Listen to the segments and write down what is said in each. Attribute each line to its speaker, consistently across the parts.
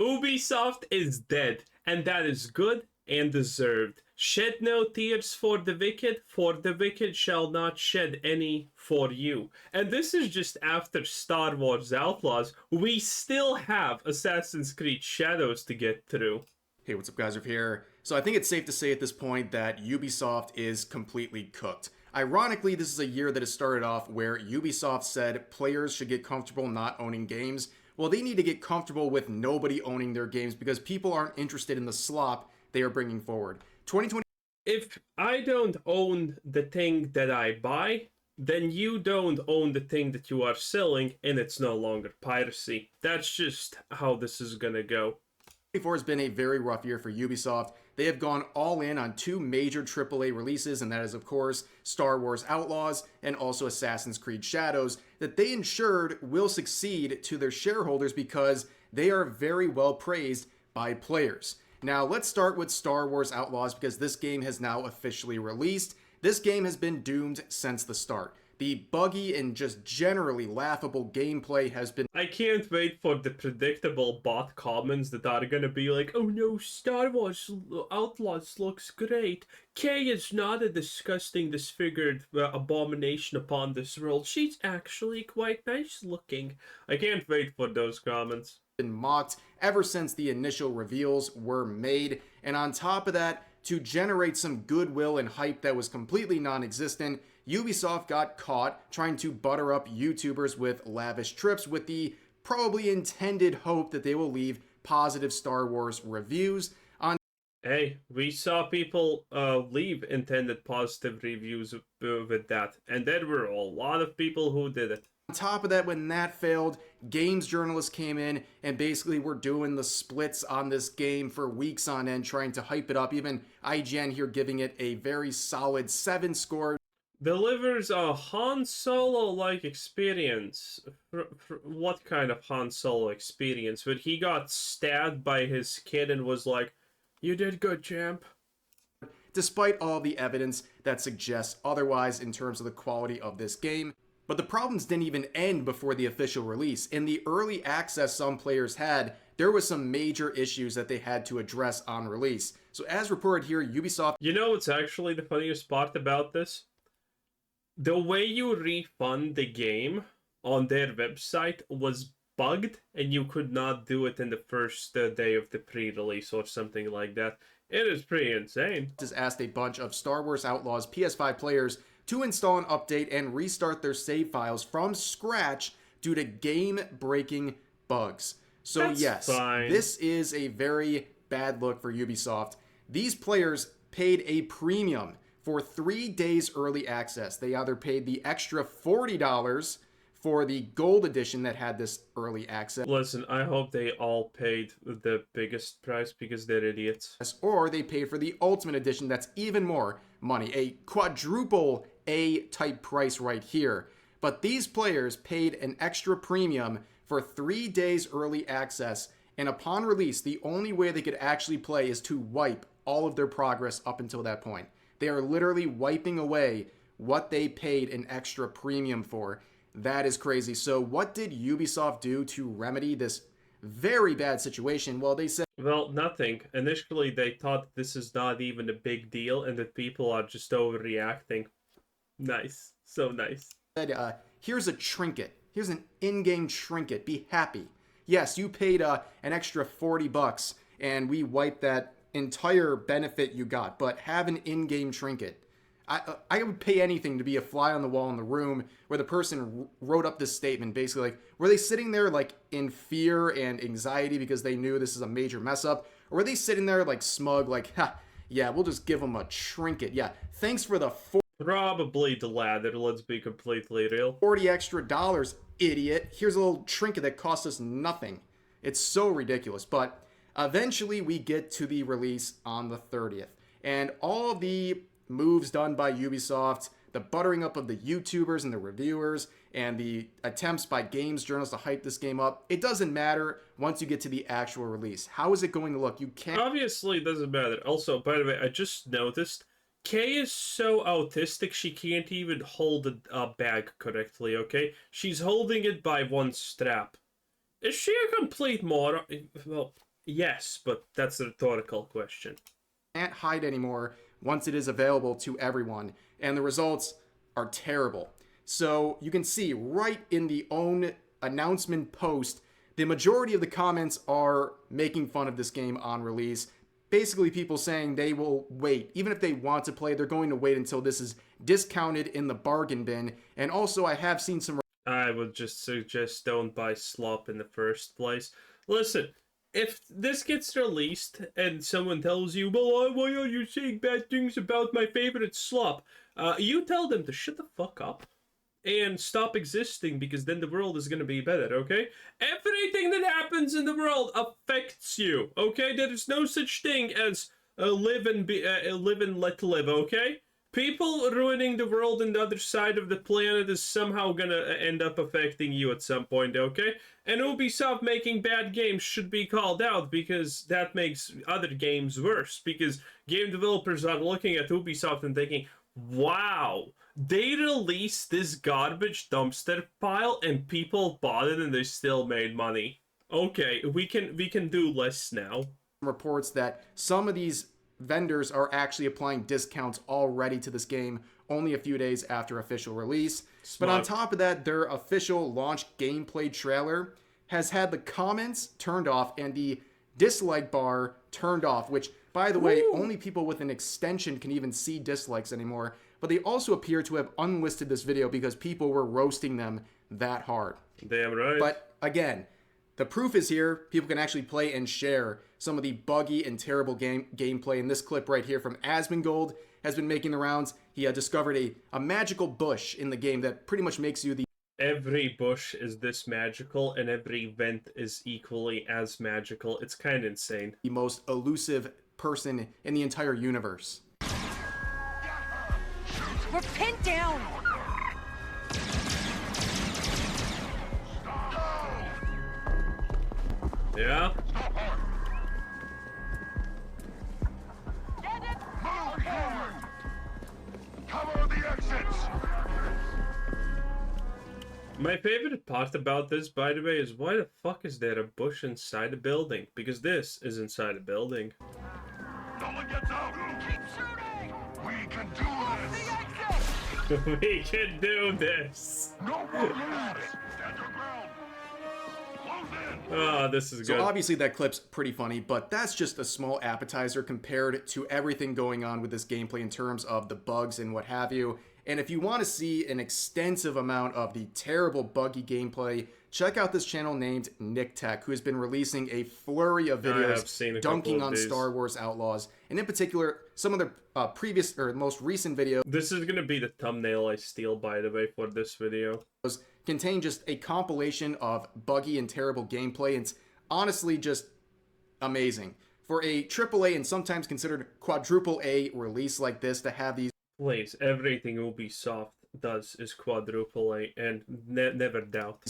Speaker 1: Ubisoft is dead, and that is good and deserved. Shed no tears for the wicked shall not shed any for you. And this is just after Star Wars Outlaws. We still have Assassin's Creed Shadows to get through.
Speaker 2: Hey, what's up, guys? Over here. So I think it's safe to say at this point that Ubisoft is completely cooked. Ironically, this is a year that has started off where Ubisoft said players should get comfortable not owning games. Well, they need to get comfortable with nobody owning their games because people aren't interested in the slop they are bringing forward. 2020.
Speaker 1: If I don't own the thing that I buy, then you don't own the thing that you are selling, and it's no longer piracy. That's just how this is gonna go.
Speaker 2: 2024 has been a very rough year for Ubisoft. They have gone all in on two major AAA releases, and that is, of course, Star Wars Outlaws and also Assassin's Creed Shadows, that they ensured will succeed to their shareholders because they are very well praised by players. Now, let's start with Star Wars Outlaws because this game has now officially released. This game has been doomed since the start. The buggy and just generally laughable gameplay has been...
Speaker 1: I can't wait for the predictable bot comments that are gonna be like, oh no, Star Wars Outlaws looks great. Kay is not a disgusting, disfigured abomination upon this world. She's actually quite nice looking. I can't wait for those comments.
Speaker 2: Been mocked ever since the initial reveals were made, and on top of that, to generate some goodwill and hype that was completely non-existent, Ubisoft got caught trying to butter up YouTubers with lavish trips with the probably intended hope that they will leave positive Star Wars reviews.
Speaker 1: Hey, we saw people leave intended positive reviews with that, and there were a lot of people who did it.
Speaker 2: On top of that, when that failed, games journalists came in and basically were doing the splits on this game for weeks on end, trying to hype it up. Even IGN here giving it a very solid 7 score.
Speaker 1: Delivers a Han Solo-like experience. What kind of Han Solo experience? When he got stabbed by his kid and was like, you did good, champ.
Speaker 2: Despite all the evidence that suggests otherwise in terms of the quality of this game. But the problems didn't even end before the official release. In the early access some players had, there was some major issues that they had to address on release. So as reported here, Ubisoft...
Speaker 1: You know what's actually the funniest part about this? The way you refund the game on their website was bugged, and you could not do it in the first day of the pre-release or something like that. It is pretty insane.
Speaker 2: Has asked a bunch of Star Wars Outlaws PS5 players to install an update and restart their save files from scratch due to game-breaking bugs. So
Speaker 1: That's
Speaker 2: yes,
Speaker 1: fine.
Speaker 2: This is a very bad look for Ubisoft. These players paid a premium for 3 days early access. They either paid the extra $40 for the gold edition that had this early access.
Speaker 1: Listen, I hope they all paid the biggest price because they're idiots.
Speaker 2: Or they paid for the ultimate edition that's even more money. A quadruple A-type price right here. But these players paid an extra premium for 3 days early access, and upon release, the only way they could actually play is to wipe all of their progress up until that point. They are literally wiping away what they paid an extra premium for. That is crazy. So what did Ubisoft do to remedy this very bad situation? Well, they said...
Speaker 1: Well, nothing. Initially, they thought this is not even a big deal and that people are just overreacting. Nice. So nice.
Speaker 2: Here's a trinket. Here's an in-game trinket. Be happy. Yes, you paid an extra $40 and we wiped that entire benefit you got, but have an in-game trinket. I would pay anything to be a fly on the wall in the room where the person wrote up this statement. Basically, like, were they sitting there like in fear and anxiety because they knew this is a major mess up? Or were they sitting there like smug, like, ha, yeah, we'll just give them a trinket. Yeah, thanks for the
Speaker 1: Probably the latter, let's be completely real.
Speaker 2: $40 extra, idiot. Here's a little trinket that cost us nothing. It's so ridiculous. But eventually we get to the release on the 30th. And all the moves done by Ubisoft, the buttering up of the YouTubers and the reviewers, and the attempts by games journalists to hype this game up, it doesn't matter once you get to the actual release. How is it going to look? You can't...
Speaker 1: Obviously, it doesn't matter. Also, by the way, I just noticed Kay is so autistic she can't even hold a bag correctly, okay? She's holding it by one strap. Is she a complete moron? Well, Yes, but that's a rhetorical question.
Speaker 2: Can't hide anymore once it is available to everyone, and the results are terrible. So you can see right in the own announcement post, the majority of the comments are making fun of this game on release. Basically, people saying they will wait. Even if they want to play, they're going to wait until this is discounted in the bargain bin. And also, I have seen some...
Speaker 1: I would just suggest don't buy slop in the first place. Listen, if this gets released and someone tells you, well, why are you saying bad things about my favorite slop? You tell them to shut the fuck up and stop existing, because then the world is gonna be better, okay? Everything that happens in the world affects you, okay? There is no such thing as live and let live, okay? People ruining the world on the other side of the planet is somehow gonna end up affecting you at some point, okay? And Ubisoft making bad games should be called out, because that makes other games worse, because game developers are looking at Ubisoft and thinking, wow, they released this garbage dumpster pile and people bought it and they still made money. Okay, we can do less now.
Speaker 2: reports that some of these vendors are actually applying discounts already to this game only a few days after official release.
Speaker 1: Smart.
Speaker 2: But on top of that, their official launch gameplay trailer has had the comments turned off and the dislike bar turned off, which, by the way, only people with an extension can even see dislikes anymore. But they also appear to have unlisted this video because people were roasting them that hard.
Speaker 1: Damn right.
Speaker 2: But again, the proof is here. People can actually play and share some of the buggy and terrible gameplay. And this clip right here from Asmongold has been making the rounds. He discovered a magical bush in the game that pretty much makes you the...
Speaker 1: Every bush is this magical, and every vent is equally as magical. It's kind of insane.
Speaker 2: the most elusive person in the entire universe.
Speaker 3: We're pinned down!
Speaker 1: Yeah?
Speaker 4: Cover the exits!
Speaker 1: My favorite part about this, by the way, is why the fuck is there a bush inside a building? Because this is inside a building.
Speaker 4: No one gets out!
Speaker 3: Keep shooting!
Speaker 4: We can do
Speaker 3: The
Speaker 4: this!
Speaker 3: exit!
Speaker 1: We can do this!
Speaker 4: No one moves! Stand your ground! Close in!
Speaker 1: Oh, this is
Speaker 2: So
Speaker 1: good.
Speaker 2: obviously that clip's pretty funny, but that's just a small appetizer compared to everything going on with this gameplay in terms of the bugs and what have you. And if you want to see an extensive amount of the terrible buggy gameplay, check out this channel named Nick Tech, who has been releasing a flurry of
Speaker 1: I have seen
Speaker 2: videos
Speaker 1: a
Speaker 2: dunking
Speaker 1: couple of
Speaker 2: on
Speaker 1: these.
Speaker 2: Star Wars Outlaws, and in particular, some of their previous or most recent videos
Speaker 1: This is gonna be the thumbnail I steal, by the way, for this video.
Speaker 2: contain just a compilation of buggy and terrible gameplay. And it's honestly just amazing. For a AAA and sometimes considered quadruple A release like this to have these
Speaker 1: Please, everything Ubisoft does is quadruple A, and never doubt.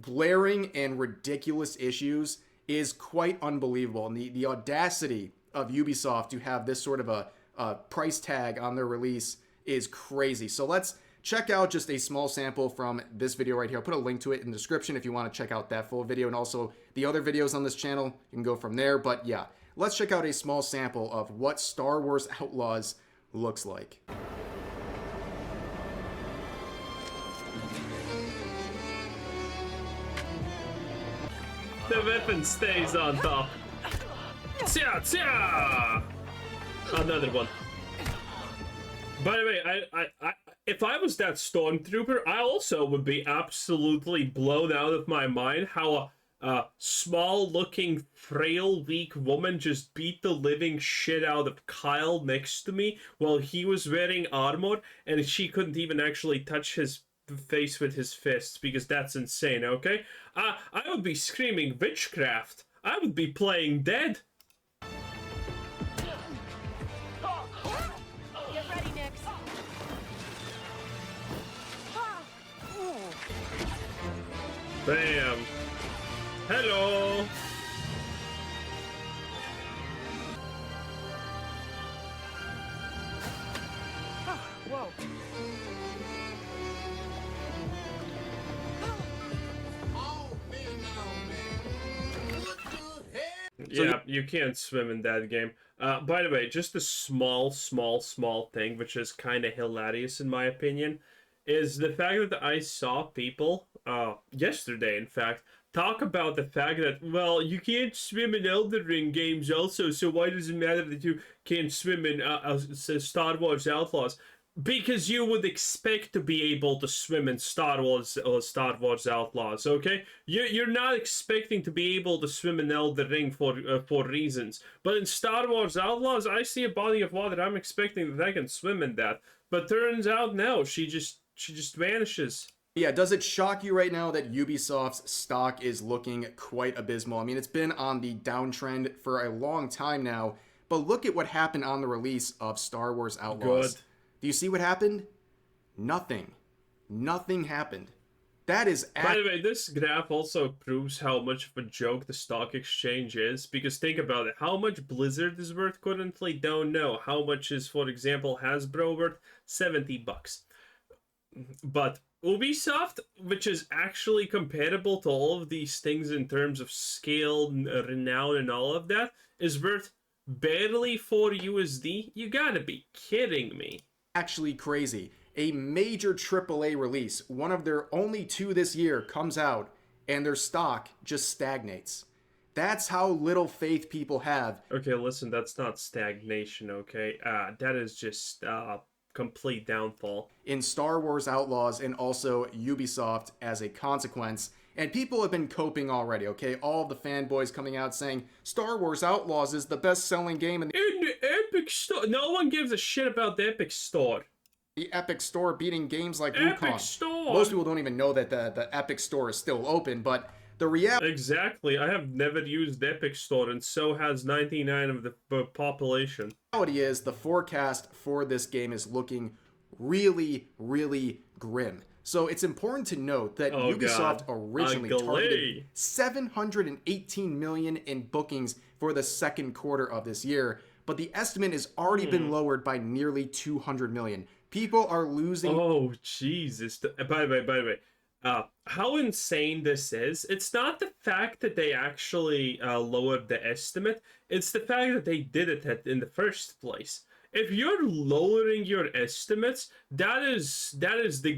Speaker 2: glaring and ridiculous issues is quite unbelievable. And the audacity of Ubisoft to have this sort of a price tag on their release is crazy. So let's check out just a small sample from this video right here. I'll put a link to it in the description if you want to check out that full video, and also the other videos on this channel. You can go from there. But yeah, let's check out a small sample of what Star Wars Outlaws looks like.
Speaker 1: The weapon stays on top. Tsia, tsia! Another one. By the way, I if I was that stormtrooper, I also would be absolutely blown out of my mind how a small-looking, frail, weak woman just beat the living shit out of Kyle next to me while he was wearing armor, and she couldn't even actually touch his face with his fists, because that's insane, okay? I would be screaming witchcraft. I would be playing dead.
Speaker 3: Get ready, Nix.
Speaker 1: Bam. Hello.
Speaker 3: Whoa.
Speaker 1: Yeah, you can't swim in that game. By the way, just a small thing, which is kind of hilarious in my opinion, is the fact that I saw people, yesterday in fact, talk about the fact that, well, you can't swim in Elden Ring games also, so why does it matter that you can't swim in Star Wars Outlaws? Because you would expect to be able to swim in Star Wars or Star Wars Outlaws, okay? You're not expecting to be able to swim in Elden Ring for reasons. But in Star Wars Outlaws, I see a body of water. I'm expecting that I can swim in that. But turns out no, she just vanishes.
Speaker 2: Yeah, does it shock you right now that Ubisoft's stock is looking quite abysmal? I mean, it's been on the downtrend for a long time now, but look at what happened on the release of Star Wars Outlaws.
Speaker 1: Good.
Speaker 2: Do you see what happened? Nothing. Nothing happened. That is...
Speaker 1: By the way, this graph also proves how much of a joke the stock exchange is, because think about it. How much Blizzard is worth currently? Don't know. How much is, for example, Hasbro worth? $70. But Ubisoft, which is actually comparable to all of these things in terms of scale, renown, and all of that, is worth barely $4. You gotta be kidding me.
Speaker 2: Actually crazy. A major AAA release, one of their only two this year, comes out and their stock just stagnates. That's how little faith people have.
Speaker 1: Okay, listen, that's not stagnation, okay? That is just complete downfall.
Speaker 2: In Star Wars Outlaws and also Ubisoft as a consequence. And people have been coping already, okay? All of the fanboys coming out saying Star Wars Outlaws is the best-selling game in
Speaker 1: the Epic Store. No one gives a shit about the Epic Store.
Speaker 2: The Epic Store beating games like
Speaker 1: Epic
Speaker 2: Wukong.
Speaker 1: Store.
Speaker 2: Most people don't even know that the Epic Store is still open, but the reality...
Speaker 1: Exactly. I have never used the Epic Store, and so has 99% of the population.
Speaker 2: The reality is the forecast for this game is looking really, really grim. So it's important to note that Ubisoft originally targeted $718 million in bookings for the second quarter of this year, but the estimate has already been lowered by nearly $200 million. People are losing...
Speaker 1: Oh, Jesus. By the way, how insane this is. It's not the fact that they actually lowered the estimate, it's the fact that they did it in the first place. If you're lowering your estimates, that is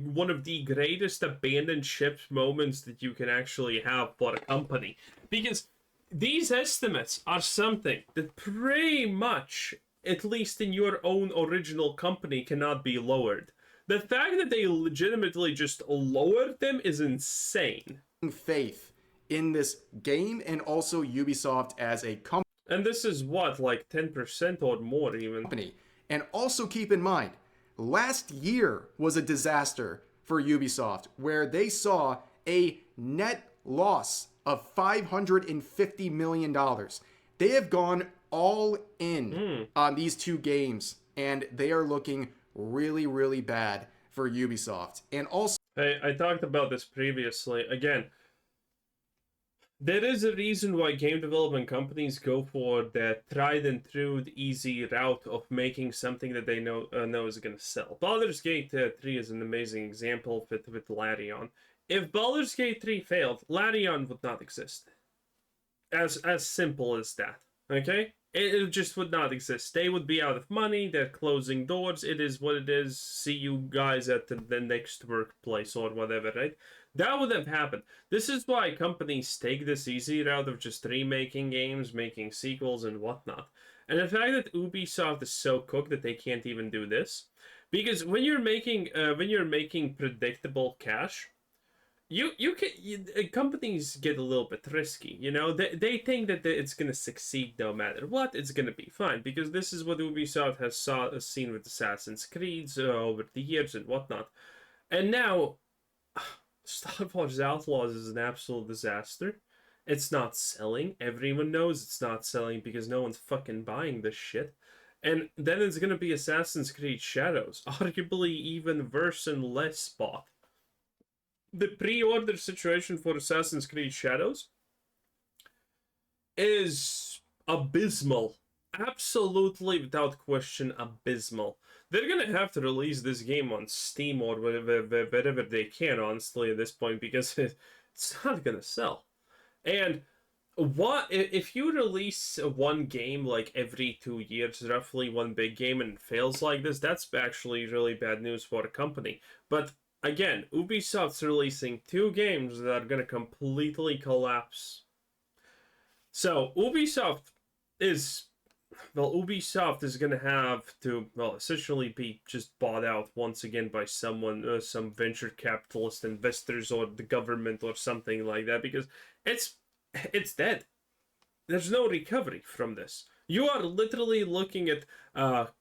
Speaker 1: one of the greatest abandoned ship moments that you can actually have for a company. Because these estimates are something that pretty much, at least in your own original company, cannot be lowered. The fact that they legitimately just lowered them is insane.
Speaker 2: Faith in this game and also Ubisoft as a company.
Speaker 1: And this is what, like 10% or more even.
Speaker 2: And also keep in mind, last year was a disaster for Ubisoft, where they saw a net loss of $550 million. They have gone all in on these two games, and they are looking really, really bad for Ubisoft. And also...
Speaker 1: Hey, I talked about this previously. Again, there is a reason why game development companies go for the tried and true, easy route of making something that they know is going to sell. Baldur's Gate 3 is an amazing example with Larion. If Baldur's Gate 3 failed, Larion would not exist. As simple as that. Okay? It just would not exist. They would be out of money, they're closing doors, it is what it is, see you guys at the next workplace or whatever, right? That would have happened. This is why companies take this easy route of just remaking games, making sequels and whatnot. And the fact that Ubisoft is so cooked that they can't even do this, because when you're making predictable cash, companies get a little bit risky, you know. They think that it's gonna succeed no matter what. It's gonna be fine, because this is what Ubisoft has seen with Assassin's Creed over the years and whatnot. And now, Star Wars Outlaws is an absolute disaster. It's not selling. Everyone knows it's not selling because no one's fucking buying this shit. And then it's gonna be Assassin's Creed Shadows, arguably even worse and less bought. The pre-order situation for Assassin's Creed Shadows is abysmal. Absolutely, without question, abysmal. They're gonna have to release this game on Steam or wherever they can, honestly, at this point, because it's not gonna sell. And If you release one game like every 2 years, roughly one big game, and it fails like this, that's actually really bad news for the company. But again, Ubisoft's releasing two games that are gonna completely collapse. So Ubisoft is gonna have to, well, essentially be just bought out once again by someone, some venture capitalist investors or the government or something like that, because it's dead. There's no recovery from this. You are literally looking at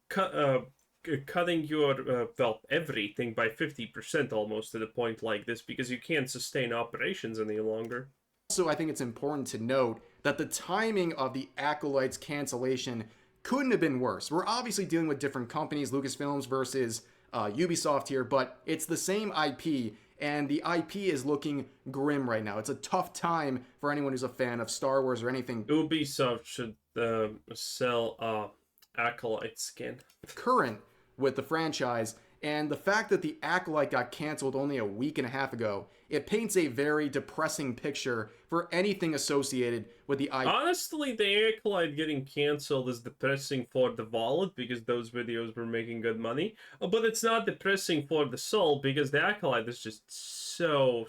Speaker 1: cutting your everything by 50% almost to the point like this, because you can't sustain operations any longer.
Speaker 2: Also, I think it's important to note that the timing of the Acolyte's cancellation couldn't have been worse. We're obviously dealing with different companies, Lucasfilms versus Ubisoft here, but it's the same IP, and the IP is looking grim right now. It's a tough time for anyone who's a fan of Star Wars or anything.
Speaker 1: Ubisoft should sell Acolyte skin.
Speaker 2: Current with the franchise, and the fact that the Acolyte got canceled only a week and a half ago, it paints a very depressing picture for anything associated with the IP.
Speaker 1: Honestly, the Acolyte getting canceled is depressing for the wallet because those videos were making good money, but it's not depressing for the soul because the Acolyte is just so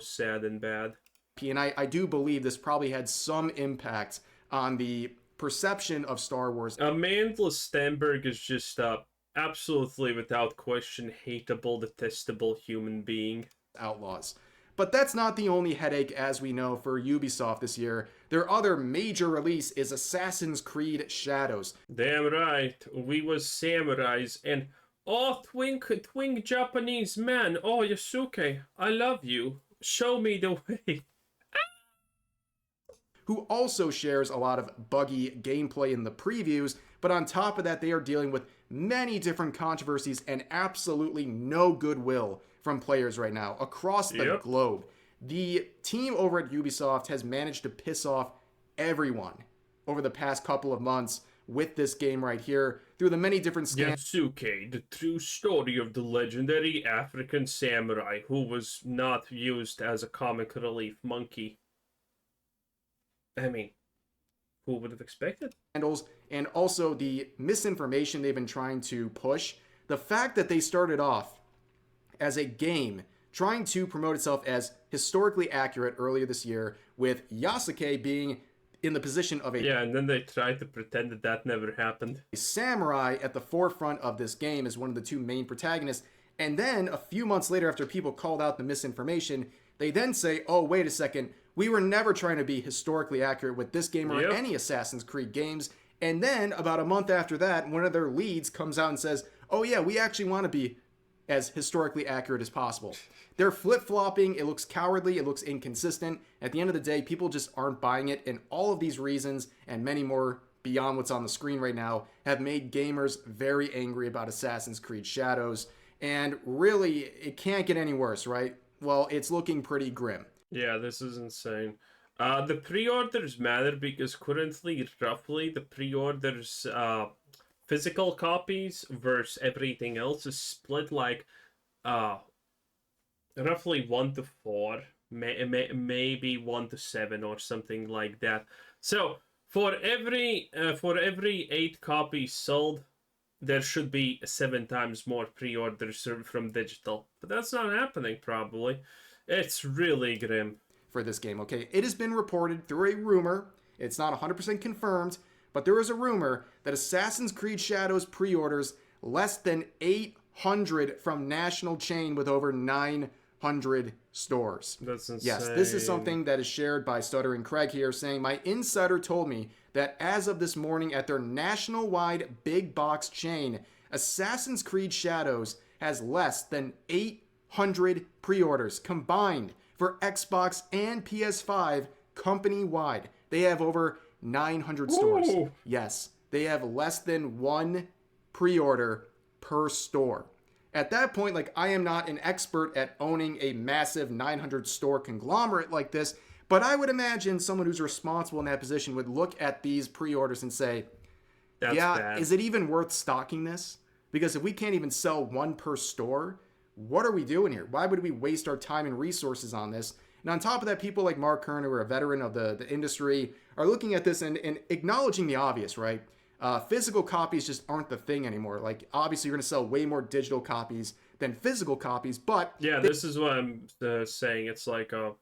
Speaker 1: sad and bad.
Speaker 2: And I do believe this probably had some impact on the perception of Star Wars.
Speaker 1: Amandla Stenberg is just absolutely, without question, hateable, detestable human being.
Speaker 2: Outlaws. But that's not the only headache, as we know, for Ubisoft this year. Their other major release is Assassin's Creed Shadows.
Speaker 1: Damn right, we was samurais, and twink Japanese man, oh Yasuke, I love you, show me the way.
Speaker 2: Who also shares a lot of buggy gameplay in the previews, but on top of that, they are dealing with many different controversies and absolutely no goodwill from players right now across the globe. The team over at Ubisoft has managed to piss off everyone over the past couple of months with this game right here through the many different scams.
Speaker 1: Yasuke, the true story of the legendary African samurai who was not used as a comic relief monkey. I mean, who would have expected?
Speaker 2: And also the misinformation they've been trying to push. The fact that they started off as a game trying to promote itself as historically accurate earlier this year, with Yasuke being in the position of a...
Speaker 1: Yeah, and then they tried to pretend that that never happened.
Speaker 2: A samurai at the forefront of this game as one of the two main protagonists. And then a few months later, after people called out the misinformation, they then say, oh, wait a second, we were never trying to be historically accurate with this game or any Assassin's Creed games. And then about a month after that, one of their leads comes out and says, oh yeah, we actually want to be as historically accurate as possible. They're flip-flopping, it looks cowardly, it looks inconsistent. At the end of the day, people just aren't buying it, and all of these reasons, and many more beyond what's on the screen right now, have made gamers very angry about Assassin's Creed Shadows. And really, it can't get any worse, right? Well, it's looking pretty grim.
Speaker 1: Yeah, this is insane. The pre-orders matter because currently, roughly, the pre-orders, physical copies versus everything else is split like, roughly 1 to 4, maybe 1 to 7 or something like that. So for every 8 copies sold, there should be 7 times more pre-orders from digital. But that's not happening, probably. It's really grim.
Speaker 2: For this game, okay? It has been reported through a rumor, it's not 100% confirmed, but there is a rumor that Assassin's Creed Shadows pre-orders less than 800 from national chain with over 900 stores.
Speaker 1: That's insane.
Speaker 2: Yes, this is something that is shared by Stuttering Craig here, saying, my insider told me that as of this morning at their national-wide big box chain, Assassin's Creed Shadows has less than 800 pre-orders combined for Xbox and PS5 company-wide. They have over 900 stores.
Speaker 1: Ooh.
Speaker 2: Yes, they have less than 1 pre-order per store. At that point, like, I am not an expert at owning a massive 900 store conglomerate like this, but I would imagine someone who's responsible in that position would look at these pre-orders and say,
Speaker 1: That's bad.
Speaker 2: Is it even worth stocking this? Because if we can't even sell 1 per store, what are we doing here? Why would we waste our time and resources on this? And on top of that, people like Mark Kern, who are a veteran of the industry, are looking at this and acknowledging the obvious, right? Physical copies just aren't the thing anymore. Like, obviously, you're going to sell way more digital copies than physical copies, but
Speaker 1: Yeah, this is what I'm saying. It's like a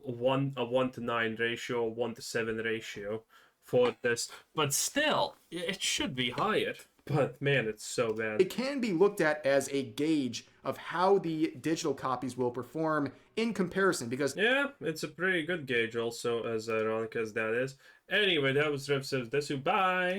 Speaker 1: 1:9 ratio, 1:7 ratio for this, but still, it should be higher. But man, it's so bad.
Speaker 2: it can be looked at as a gauge of how the digital copies will perform in comparison, because
Speaker 1: Yeah, it's a pretty good gauge also, as ironic as that is. Anyway, that was Rev Says Desu. Bye!